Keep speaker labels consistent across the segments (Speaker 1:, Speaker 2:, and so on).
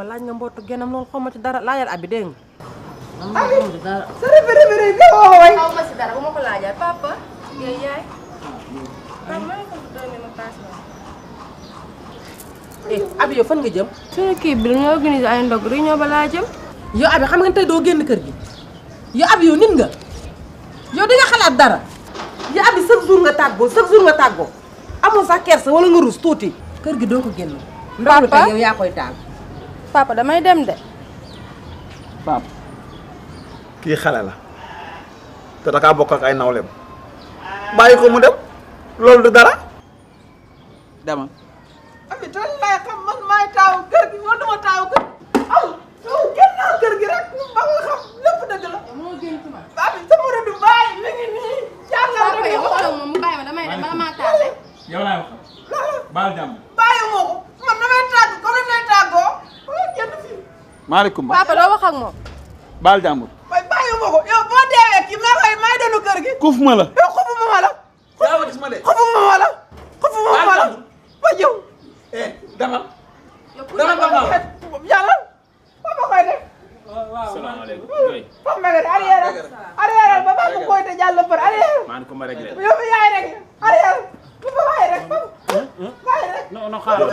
Speaker 1: laaj nga mbootu genam loolu xaw ma ci dara laajal abi dégg nga.
Speaker 2: abi sa référé nga woo way
Speaker 3: xaw ma si dara bu ma ko laajal papa yooyu yaay. ah maa ngi ko doon ma paase
Speaker 1: abi yow fan nga jëm.
Speaker 3: suñu kii bi dañoo organiser ay ndog réunion ba laa jëm.
Speaker 1: yow abi xam nga tey doo génn kër gi yow abi yow nit nga yow di nga xalaat dara yow abi chaque jour nga tàggoo amul sax kersa wala nga rus tuuti kër gi doo ko génn.
Speaker 3: papa
Speaker 1: ndox mi yow yaa koy taal.
Speaker 3: papa damay dem de.
Speaker 4: pap kii xale la te dakaa bokk ak ay nawleem bàyyi ko mu dem loolu du dara dama
Speaker 2: abi tool lay xam man maay taawu kër gi man duma taawu kër aw yow génnal kër gi rek ba nga xam lépp dëgg la
Speaker 3: moo gën ci ma.
Speaker 2: abi sama rëdd bàyyi mi ngi nii jàngal
Speaker 3: papa
Speaker 2: rek
Speaker 3: yow waxal moom mu bàyyi ma damay dem bala maa tardé.
Speaker 4: yow laay wax baal jàmm
Speaker 2: bàyyi moo ko man damay tàgg comme ni may tàggoo génn fii
Speaker 4: maaleykum
Speaker 3: papa doo wax ak moom.
Speaker 4: baal jàmbur
Speaker 2: waaye bàyyi moo ko yow boo deewee kii may denu kër gi
Speaker 4: kuuf ma la
Speaker 2: yow xufuma ma la
Speaker 4: yaa ma gis ma de
Speaker 2: xufuma ma la xufuma ma la ba jëw
Speaker 4: demal
Speaker 2: dama yàlla ba ma koy def
Speaker 4: salaamaaleykum
Speaker 2: fa mbege de arrière ba ba ko koy te jàll par arrière
Speaker 4: maa ngi ko ma réglé
Speaker 2: yow mi yaay rek arrière bu fa bàyyi rek bàyyi rek
Speaker 5: non xaaral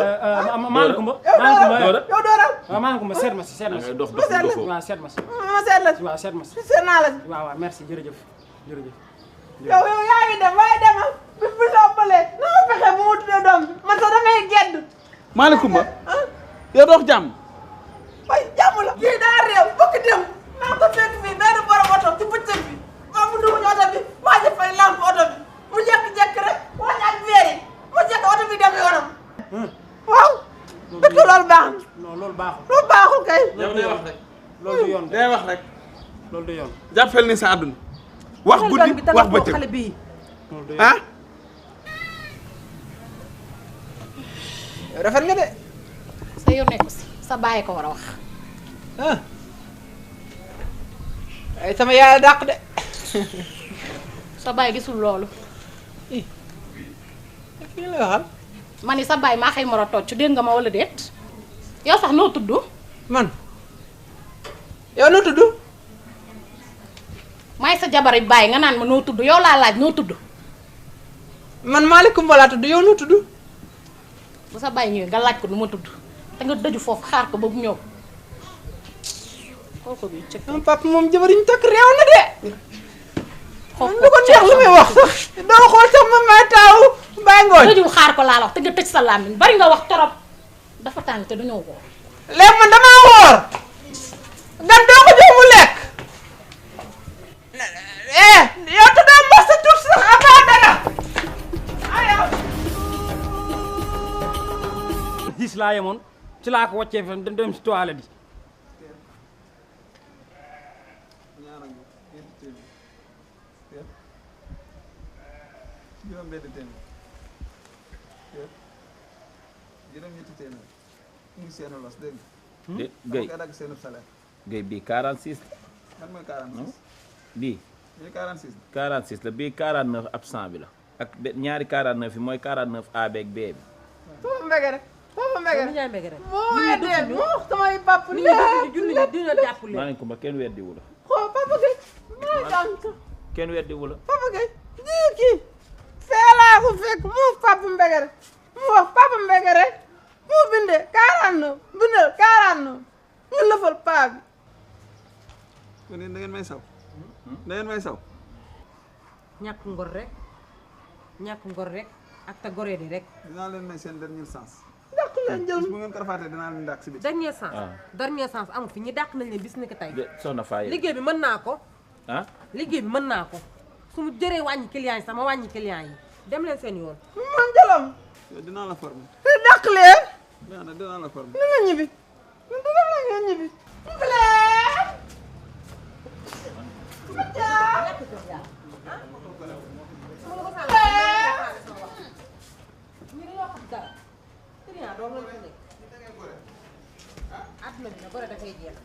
Speaker 5: maaleykum
Speaker 2: yow dooral
Speaker 5: waaw maaleykum seet ma si
Speaker 4: dof dof
Speaker 5: waaw seet ma si
Speaker 2: ma seet la
Speaker 5: waaw seet ma si
Speaker 2: seet naa la
Speaker 5: waaw merci jërëjëf
Speaker 2: yow yaa ngi dem waaye demal bi la ëppalee na ma fexe bu mu tuddee doom bi man sax damay gedd
Speaker 4: maaleykum yow dox jàmm
Speaker 2: way jàmm la kii daa réew bokk dem naa ko fekk fii benn borom oto ci bëccëg bi maa mu dugg ci oto bi waa ji fay lamp oto bi mu jekk-jekk rek wàññi ak veer yi mu jekk oto bi dem yoonam waaw dëkk loolu baax
Speaker 5: non loolu baaxul
Speaker 2: loolu baaxul kay
Speaker 4: yow day wax rek
Speaker 5: loolu du yoon
Speaker 4: day wax rek
Speaker 5: loolu du yoon
Speaker 4: jàppel ni sa àdduna wax guddi wax bëccëg
Speaker 1: xale bii
Speaker 5: loolu du yoon
Speaker 4: ah
Speaker 2: yow rafet nga de
Speaker 6: sa yoon nekku si sa bàyyi ko war a wax
Speaker 2: ay sama yaay dàq de
Speaker 6: sa bàyyi gisul loolu
Speaker 2: kii la waxal
Speaker 6: ma ni sa bàyyi maa xëy mor a tocc dégg nga ma wala déet yow sax noo tudd
Speaker 2: man yow noo tudd
Speaker 6: maay sa jabari bàyyi nga naan ma noo tudd yow laa laaj noo tudd
Speaker 2: man maaleykum balaa tudd yow noo tudd
Speaker 6: bu sa bàyyi ñëwee nga laaj ko nu ma tudd te nga dëju foofu xaar ko ba mu ñëw kooku bi cëkk
Speaker 2: sama papa moom jabar yi ñu takk réew na de
Speaker 6: xoof
Speaker 2: lu ko neex lu muy wax sax doo xool sax ma may taaw bàyyi ngooñ
Speaker 6: dëjul xaar ko laa la wax te nga tëj sa làmmiñ bari nga wax torop dafa tàng te dañoo woo
Speaker 2: léegi man damaa woor gan doo ko jox mu lekk yow te doo mos sa tuut sax avant dara ayow
Speaker 5: gis laa yemoon ci laa ko wàccee fa dem si toilette yi
Speaker 4: juróom benn téeméer juróom ñetti téeméer ñu ngi seenu los dégg nga
Speaker 7: Guèye
Speaker 4: nga dagg seenu salaire
Speaker 7: Guèye bii 46
Speaker 4: man mooy 46
Speaker 7: bii
Speaker 4: bii 46
Speaker 7: 46 la bii 49 absent bi la ak ñaari 49 yi mooy 49 A beeg B bi.
Speaker 2: foofu mbege rek foofu mbege
Speaker 1: ni
Speaker 2: rek
Speaker 1: ñaay mbege rek
Speaker 2: moo weddee moo samay bapp
Speaker 1: nit ñi junni ñi dina jàpp leen
Speaker 7: maa ngi ko ma kenn weddiwu la
Speaker 2: xool papa Gueye mooy tànk
Speaker 7: kenn weddiwu la.
Speaker 2: papa Gueye jii kii feelaa ko fekk mu papa mbege rek mu wax papa mbege rek mu bindee 49 bindal 49 ñu lëfal paa bi
Speaker 4: kon yéen da ngeen may saw da ngeen may saw
Speaker 1: ñàkk ngor rek ak te goree di rek
Speaker 4: dinaa leen may seen dernier sens
Speaker 2: dàq leen jël
Speaker 4: bu ngeen ko rafaatee dinaa leen dàq si biti
Speaker 1: dernier sens amu fi ñi dàq nañ leen bis ni ko tey
Speaker 7: de soxna Faye
Speaker 1: liggéey bi mën naa ko
Speaker 7: ah
Speaker 1: liggéey bi mën naa ko su mu jëree wàññi client yi sama wàññi client yi dem leen seen yoon
Speaker 2: man jëlam
Speaker 4: yow dinaa la former
Speaker 2: te dàq leen
Speaker 4: dinaa la former
Speaker 2: ni nga ñibbi man dina la nga ñibbi ñibbi leen
Speaker 1: client doom lañ ko nekk àdduna bi na gore dafay jeex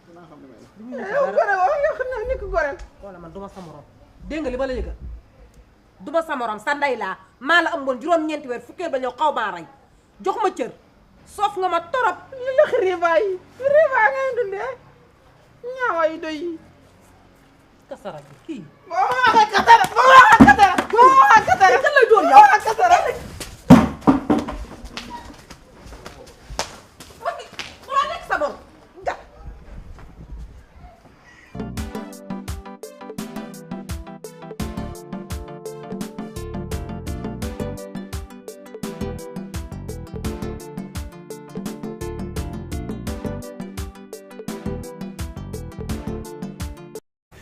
Speaker 4: dinaa xam li may def
Speaker 2: yow gore woo nga xam ne ni ko goreel
Speaker 1: wala man duma sa morom dégg nga li ma la yëgal duma sa morom sa ndey laa maa la ëmboon juróom-ñeenti weer fukkee ba ñëw xaw maa rey jox ma cër soof nga ma torop.
Speaker 2: li la riba yi riba ngay dundee ñaawa yi doy yi.
Speaker 1: kasara bi kii.
Speaker 2: boo waxee kasara boo waxee kasara boo waxee kasara
Speaker 1: kan lay doon yow
Speaker 2: kasara.
Speaker 1: waa nekk sa doon ga.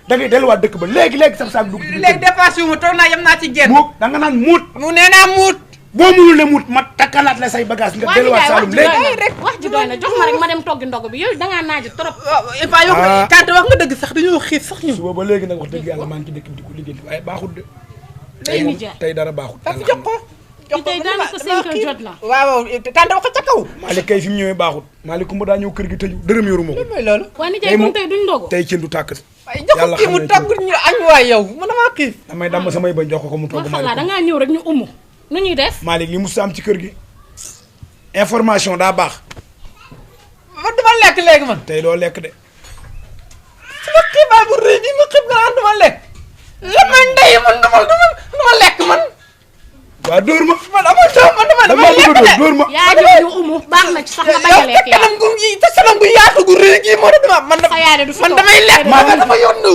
Speaker 8: da ngay delluwaat dëkk ba léegi sax saak dugg.
Speaker 2: léegi dépassé wu ma toog naa yem naa ci génn.
Speaker 8: muut da nga naan muut.
Speaker 2: mu nee naa muut.
Speaker 8: boo munul ne muut ma takkalaat la say bagage nga delluwaat Saalum léegi.
Speaker 6: wax ji doy na jox ma rek ma dem toggi ndog bi yow dangaa naaji trop.
Speaker 2: Ipa yow tante wax nga dëgg sax dañoo xiif sax ñu.
Speaker 8: suba ba léegi nag wax dëgg yàlla maa ngi ci dëkk bi di ko liggéey waaye baaxut de.
Speaker 6: day nijaay
Speaker 8: tey dara baaxut.
Speaker 2: Papa jox ko.
Speaker 6: ci tey daanaka 5 heures jot na.
Speaker 2: waaw tante wax ko ca kaw.
Speaker 8: Malick kay fi mu ñëwee baaxut Malick Kumba daa ñëw kër gi tëju dërëm yoruma ko.
Speaker 2: mooy loolu.
Speaker 6: waa nijaay kon tey duñ ndogu.
Speaker 8: tey cin du tàkk.
Speaker 2: waaye jox ko kii mu togg ñu añ waay yow man damaa xiif.
Speaker 8: damay damm samay bañ jox ko mu togg.
Speaker 6: Malick dangaa ñëw rek ñu umu nu ñuy def.
Speaker 8: Malick li mu saam ci kër gi information daa baax.
Speaker 2: man dama lekk léegi man.
Speaker 8: tey doo lekk de.
Speaker 2: sama xiibaay bu rëy bi ma xiif nga naan dama lekk. la may ndey man dama lekk man.
Speaker 8: waa dóor ma.
Speaker 2: man dama lekk de.
Speaker 8: dóor ma.
Speaker 6: yaa jël ñu umu baax na ci sax nga bañ a lekk yaa.
Speaker 2: kanam gu te kanam gu yaatu gu rëy gi moo tax man
Speaker 6: sa yaay de du fi
Speaker 2: man
Speaker 6: toog.
Speaker 2: damay lekk man dama yónnu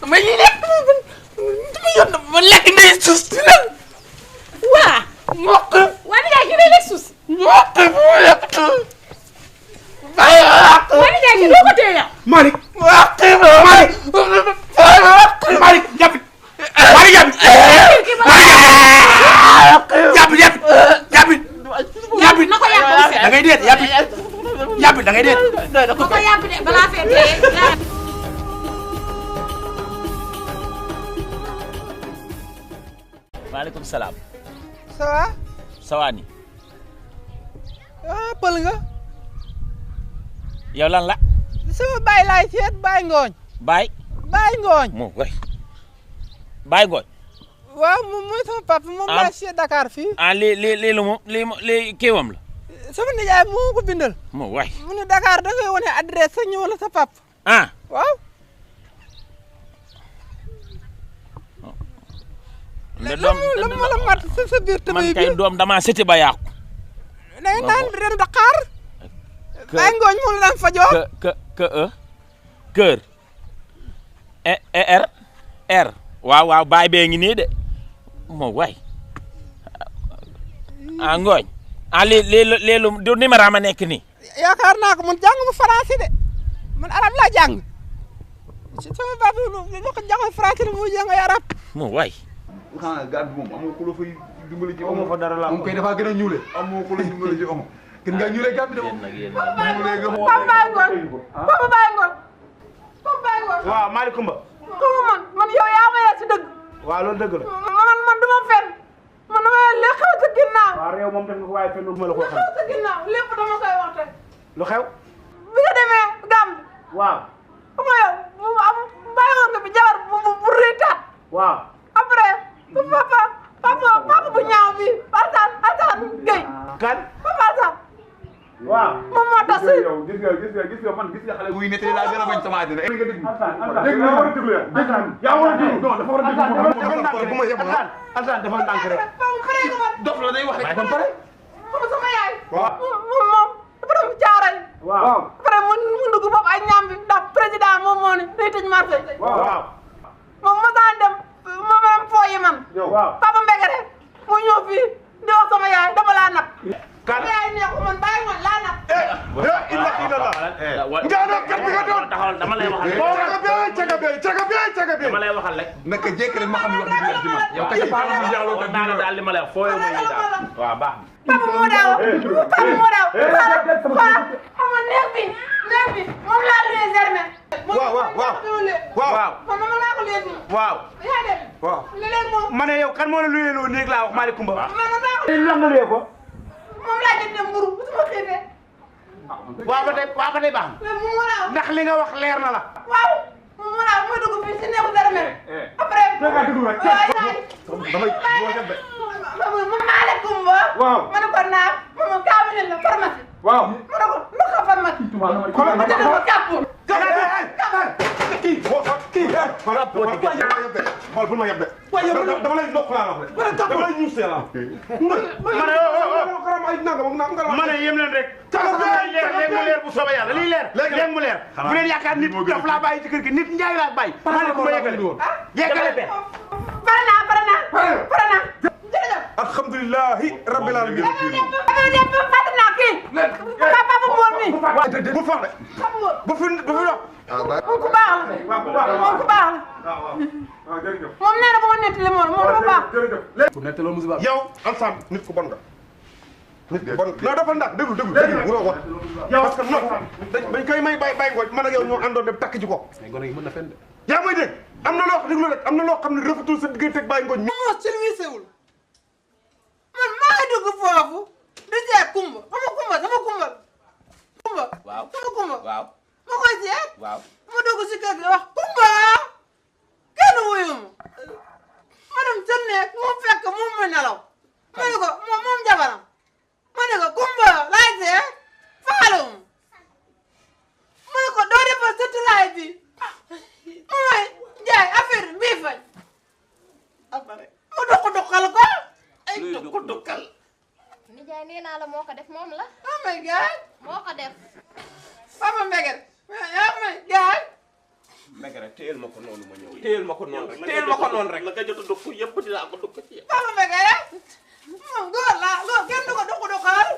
Speaker 2: damay lekk dama yónnu ma lekk ndey suus si lan.
Speaker 6: waa.
Speaker 2: mokk
Speaker 6: waa nijaay ki lay lekk suus.
Speaker 2: mokk bu ma lekk bàyyi wax
Speaker 6: waa nijaay ki doo ko téye yow.
Speaker 8: Malick.
Speaker 2: wax
Speaker 8: Malick. Malick jàpp. Malick jàpp. jàpp.
Speaker 6: na ko yàq ba mu set.
Speaker 8: da ngay déet jàpp da ngay déet.
Speaker 6: na ko yàq de balaa fee dee.
Speaker 7: maaleykum salaam.
Speaker 2: ça va.
Speaker 7: sawaani.
Speaker 2: ah pël nga.
Speaker 7: yow lan la.
Speaker 2: sama baay laay seet baay ngooñ.
Speaker 7: baay.
Speaker 2: baay ngooñ.
Speaker 7: moo way baay ngooñ.
Speaker 2: waaw moom mooy sama papa moom laa seet Dakar fii.
Speaker 7: ah lii lu mu lii kéewam la.
Speaker 2: sama nijaay moo ko bindal.
Speaker 7: moo way
Speaker 2: mu ne Dakar da ngay wane adresse sa ñëw la sa papa.
Speaker 7: ah.
Speaker 2: waaw.
Speaker 7: la doom
Speaker 2: la ma la mat sa biir tamit
Speaker 7: man kay doom damaa sëti ba yàqu.
Speaker 2: da ngay naan ren Dakar. baay ngooñ moom la daan fajoo.
Speaker 7: kër r waaw baay bee ngi nii de moo way ah ngooñ ah lii du numéro ma nekk nii.
Speaker 2: yaakaar naa ko man jàng ma français de man arab laa jàng sama papa lu ko jàngal français de mu jàng ay arab.
Speaker 7: moo way
Speaker 4: xanaa gàddu moom amoo ku la fay dimbali ci omo fa dara la moom kay dafa gën a ñuule amoo ku la dimbali ci omo gën ngaa ñuule gàddu de moom
Speaker 2: Papa Baye Ngor Papa Baye Ngor Papa Baye Ngor.
Speaker 8: waaw Malick Kumba.
Speaker 2: comme man yow yaa ma yaa ci dëgg.
Speaker 8: waaw loolu dëgg la.
Speaker 2: man du ma fen man dama li xew sa ginnaaw.
Speaker 8: waaw réew moom def nga ko waaye fenn ma la ko
Speaker 2: li xew sa ginnaaw lépp dama koy wax tey.
Speaker 8: lu xew.
Speaker 2: bi nga demee Gambie.
Speaker 8: waaw.
Speaker 2: xam nga yow bàyyi woon nga bi jabar bu rëy taat.
Speaker 8: waaw.
Speaker 2: après papa bu ñaaw bi Assane Gueye.
Speaker 8: kan.
Speaker 2: papa Assane.
Speaker 8: waaw.
Speaker 2: moom moo tax si.
Speaker 4: yow gis nga man gis nga xale buy nettali laa gën a bañ sama àddina nga dégg
Speaker 8: dégg nga war a déglu yaa war a déglu non dafa war a déglu bu ma yeb Assane dafa ndànk rek
Speaker 4: dof la day wax rek kon pare
Speaker 2: moom sama yaay.
Speaker 8: waaw.
Speaker 2: moom dafa dem caaray.
Speaker 8: waaw.
Speaker 2: après mu dugg boobu ay ñaam bi ndax président moom moo ne day tëj marché.
Speaker 8: waaw.
Speaker 2: moom ma daan dem moom même foo yi man.
Speaker 8: waaw.
Speaker 2: Papa Mbegere mu ñëw fii di wax sama yaay dama laa napp.
Speaker 8: kan.
Speaker 2: yaay neexu man bàyyi ma laa napp.
Speaker 7: taxawal dama lay waxal dama lay waxal rek.
Speaker 4: naka jékk rek ma xam ne wax dëgg yàlla ci man yow kay parle bi yàlla ko
Speaker 7: daal li ma lay wax fooyoo ma yi daal waaw baax na.
Speaker 2: Papa moo daaw xam nga neex bi moom laa luy germer.
Speaker 8: waaw.
Speaker 2: man dama laa ko léegi.
Speaker 8: waaw.
Speaker 2: yaa dem.
Speaker 8: waaw.
Speaker 2: léeg-léeg moom.
Speaker 8: ma ne yow kan moo la luyee loo néeg laa wax Malick Kumba.
Speaker 2: man laa ko.
Speaker 8: lan nga luyee ko.
Speaker 2: moom laa jëndee mburu bu sama xiifee.
Speaker 8: waaw ba tey baax na.
Speaker 2: mais mu ma laaw.
Speaker 8: ndax li nga wax leer na la.
Speaker 2: waaw mu ma laaw mooy dugg fii si neexu germer. après.
Speaker 8: dégg nga dugg rek.
Speaker 2: waaw yaay.
Speaker 8: damay boo dem de.
Speaker 2: amul ma maale kumba.
Speaker 8: waaw
Speaker 2: ma ne ko naam moom kaamil la pharmacie.
Speaker 8: waaw
Speaker 2: ma ne ko lu ko pharmacie. ma jënd ko kàpp.
Speaker 8: xool bu ma yeb de. dama lay ndokk laa wax de. dama lay ñuus la.
Speaker 9: ma ne yem leen rek. léegi mu leer bu soobee yàlla lii leer. léegi mu leer. bu leen yaakaar nit daf laa bàyyi ci kër gi nit njaay laa bàyyi. ma ne ko ma yeggale. yeggale.
Speaker 2: pare naa pare naa. jërëjëf.
Speaker 8: alhamdulilahi rabbil alamin.
Speaker 2: dama dem ba fàtte naa kii. papa moom mi.
Speaker 8: bu fa de. bu fi dox.
Speaker 2: moom ku baax la. moom ku baax la.
Speaker 8: waaw jërëjëf.
Speaker 2: moom nee na ba ma nettali moom dafa baax.
Speaker 8: jërëjëf. bu nettali musiba. yow Alassane nit ku bon nga. nit ku bon non dafa ndax déglu mu wax. parce que non dañ koy may bàyyi ko man ak yow ñoo àndoon dem takk ji ko. mais gone yi mën na fen de. yaa may dégg am na loo déglu rek am na loo xam ne rafetul sa diggante ak bàyyi ngooñ.
Speaker 2: moo service wul man maa ngi dugg foofu di seet kumba sama kumba.
Speaker 7: waaw
Speaker 2: sama kumba.
Speaker 7: waaw
Speaker 2: ma koy seet.
Speaker 7: waaw
Speaker 2: ma dugg si kër gi wax kumba kenn wuyu ma dem sa nekk mu fekk moom mu nelaw. ma ne ko moom jabaram. ma ne ko kumba laay seet faalum ma ne ko doo defal sa tulaay bi mooy jaay affaire bii fañ. mu doqal ko. ay doqal.
Speaker 3: nijaay nee naa la moo ko def moom la.
Speaker 2: oh my God.
Speaker 3: moo ko def.
Speaker 2: papa Mbegere. oh my God.
Speaker 7: Mbegere téyel ma ko noonu ma ñëw téyel ma ko noonu rek téyel ma ko noonu rek la nga jot a dugg yëpp dinaa ko dugg ci.
Speaker 2: papa Mbegere. moom góor la kenn du ko doqal.